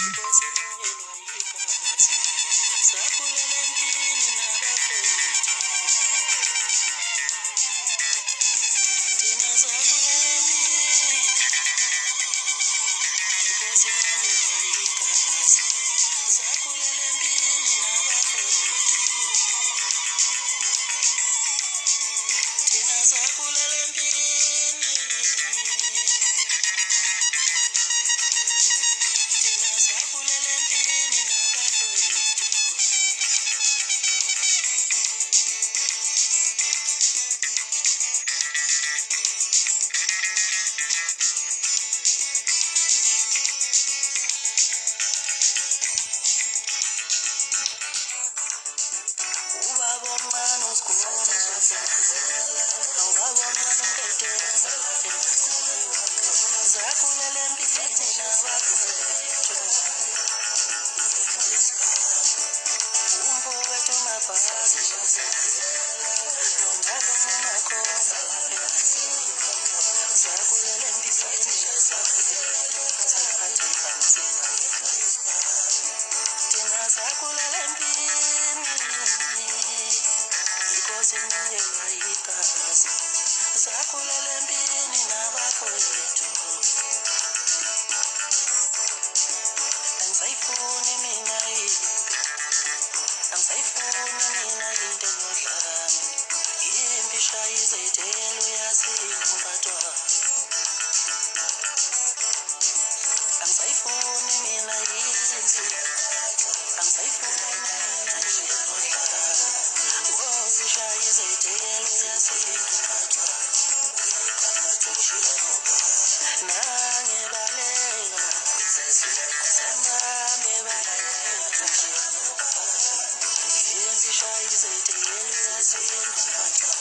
inkosi imangelwa igazi. Sakhulele empini nabafowethu, thina sakhulele empini, inkosi imangelwa igazi. Sakhulele empini nabafowethu, thina sakhulele empini, thina sakhulele empini nabafowethu. Ubaba omncane uSigoma, ubaba omncane uMkekela, sakhulele empini nabafowethu, umfowethu uMabhasi, nomncane uMakhomba, sakhulele empini, thina sakhulele empini, inkosi imangelwa igazi. Sakhulele empini nabafowethu, angisayifuni mina impi, angisayifuni mina into enodlame, impi ishaya izethelo yasinqathwa. Angisayifuni mina impi, angisayifuni mina into enodlame, ishaya izethelo yasinqathwa. Nangebaleka, samambe baleka, impi ishaya izethelo yasinqathwa.